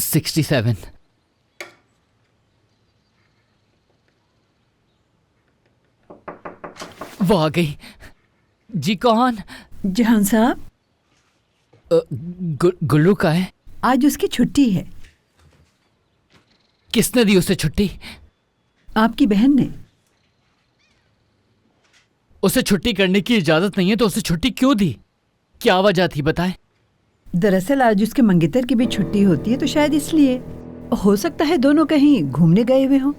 67। वो आ गई। जी कौन? जहान साहब, गुल्लू का है? आज उसकी छुट्टी है। किसने दी उसे छुट्टी? आपकी बहन ने। उसे छुट्टी करने की इजाजत नहीं है तो उसे छुट्टी क्यों दी? क्या वजह थी बताएं। दरअसल आज उसके मंगेतर की भी छुट्टी होती है तो शायद इसलिए। हो सकता है दोनों कहीं घूमने गए हुए हों।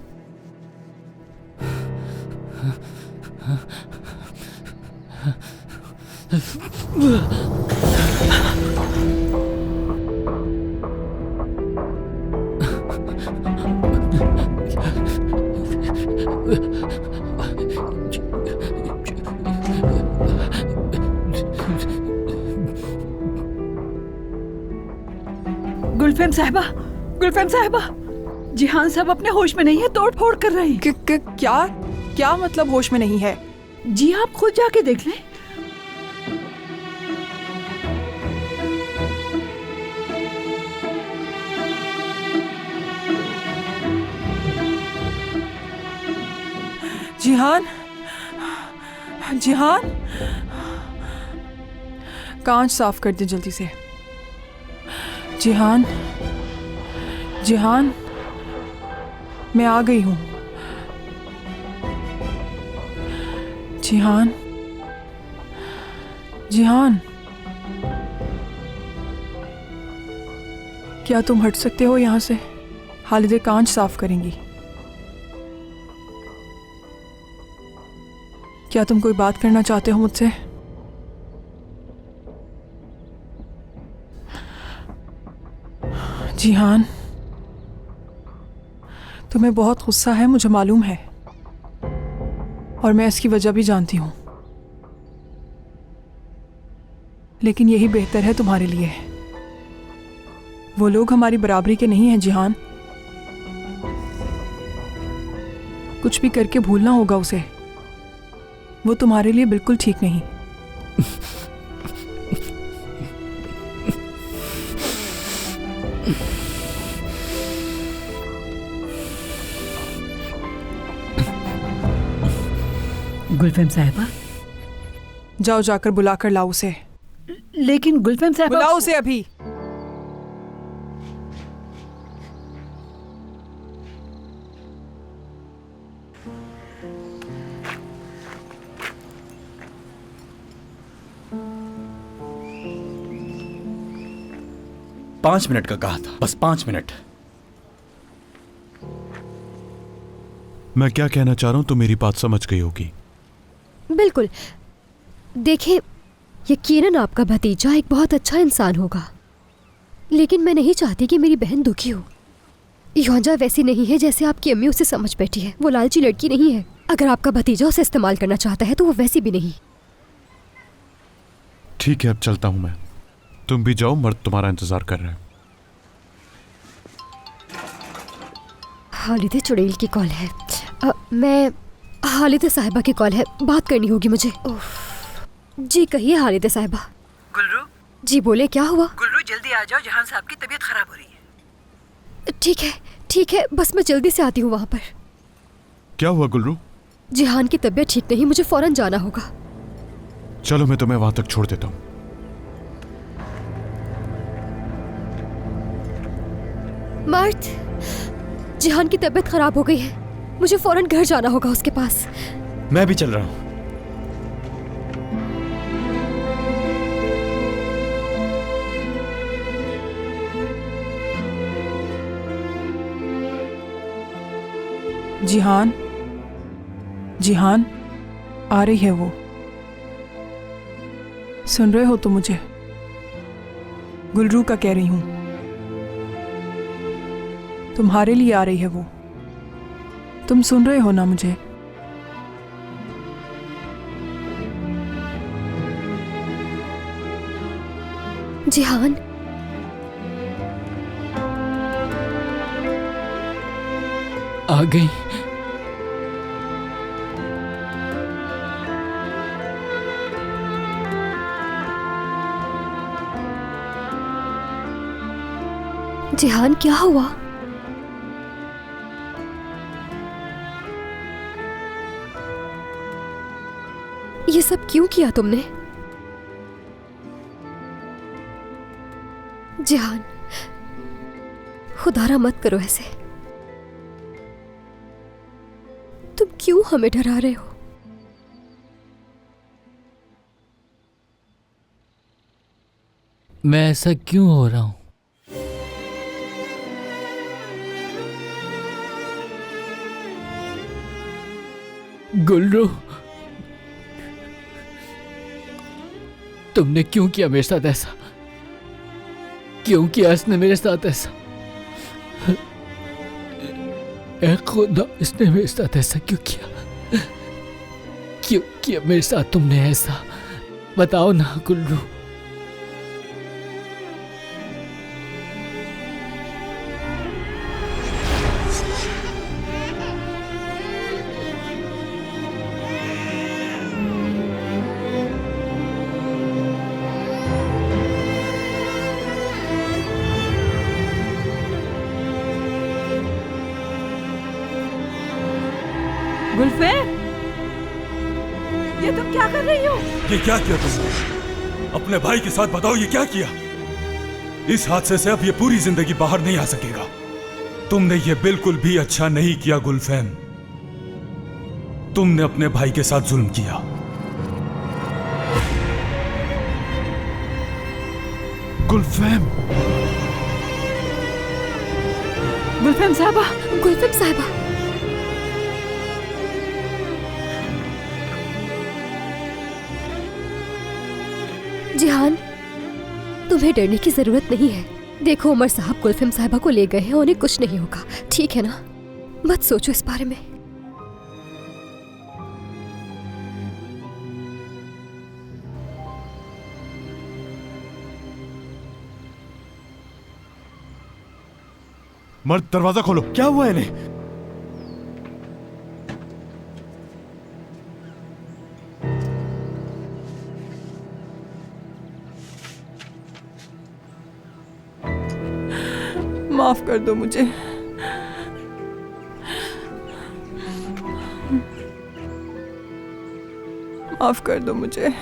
गुलफेम साहिबा, गुलफेम साहिबा, जिहान साहब अपने होश में नहीं है, तोड़ फोड़ कर रहे हैं। क्या क्या मतलब होश में नहीं है? जी आप खुद जाके देख लें। जिहान, जिहान, कांच साफ कर दे जल्दी से। जिहान, जिहान, मैं आ गई हूँ। जिहान, जिहान, क्या तुम हट सकते हो यहाँ से? हालिदे कांच साफ करेंगी। क्या तुम कोई बात करना चाहते हो मुझसे? जिहान, तुम्हें बहुत गुस्सा है, मुझे मालूम है, और मैं इसकी वजह भी जानती हूं, लेकिन यही बेहतर है तुम्हारे लिए। वो लोग हमारी बराबरी के नहीं हैं जिहान। कुछ भी करके भूलना होगा उसे। वो तुम्हारे लिए बिल्कुल ठीक नहीं। गुलफेम साहिबा, जाओ जाकर बुलाकर लाओ उसे। लेकिन गुलफेम साहिबा, बुलाओ उसे अभी। पांच मिनट का कहा था, बस 5 मिनट। मैं क्या कहना चाह रहा हूं तो मेरी बात समझ गई होगी। बिल्कुल। देखिए, यकीनन आपका भतीजा एक बहुत अच्छा इंसान होगा, लेकिन मैं नहीं चाहती कि मेरी बहन दुखी हो। योंजा वैसी नहीं है जैसे आपकी अम्मी उसे समझ बैठी है। वो लालची लड़की नहीं है। अगर आपका भतीजा उसे इस्तेमाल करना चाहता है तो वो वैसी भी नहीं। ठीक है, अब चलता हूं मैं। तुम भी जाओ, मर्द तुम्हारा इंतजार कर रहे हैं। हालिदे चुड़ैल की कॉल है। मैं हालिदे साहिबा की कॉल है, बात करनी होगी मुझे। जी कहिए हालिदे साहिबा। गुल्लू, जी बोले, क्या हुआ? गुल्लू जल्दी आ जाओ, जहान साहब की तबीयत खराब हो रही है। ठीक है ठीक है, बस मैं जल्दी से आती हूँ वहाँ पर। क्या हुआ गुल्रू? जिहान की तबीयत ठीक नहीं, मुझे फौरन जाना होगा। चलो मैं तुम्हें वहां तक छोड़ देता हूँ। मर्द, जिहान की तबीयत खराब हो गई है, मुझे फौरन घर जाना होगा उसके पास। मैं भी चल रहा हूं। जिहान, जिहान, आ रही है वो। सुन रहे हो तुम मुझे? गुलरू का कह रही हूं। तुम्हारे लिए आ रही है वो। तुम सुन रहे हो ना मुझे? जिहान, आ गई। जिहान, क्या हुआ? ये सब क्यों किया तुमने? जिहान, खुदारा मत करो ऐसे। तुम क्यों हमें डरा रहे हो? मैं ऐसा क्यों हो रहा हूं? गुल्लू, तुमने क्यों किया मेरे साथ ऐसा? क्यों किया इसने मेरे साथ ऐसा? ऐ खुदा, इसने मेरे साथ ऐसा क्यों किया? क्यों किया मेरे साथ तुमने ऐसा? बताओ ना गुल्लू। गुलफेम, ये तुम क्या कर रही हो? ये क्या किया तुमने? अपने भाई के साथ बताओ, ये क्या किया? इस हादसे से अब ये पूरी जिंदगी बाहर नहीं आ सकेगा। तुमने ये बिल्कुल भी अच्छा नहीं किया गुलफैम। तुमने अपने भाई के साथ जुल्म किया। गुलफैम, गुलफेम साहबा, गुलफिम साहिबा, जिहान, तुम्हें डरने की जरूरत नहीं है। देखो, उमर साहब गुलफिम साहिबा को ले गए हैं, उन्हें कुछ नहीं होगा, ठीक है ना? मत सोचो इस बारे में। मर्द, दरवाजा खोलो। क्या हुआ इन्हें? माफ कर दो मुझे। माफ कर दो मुझे।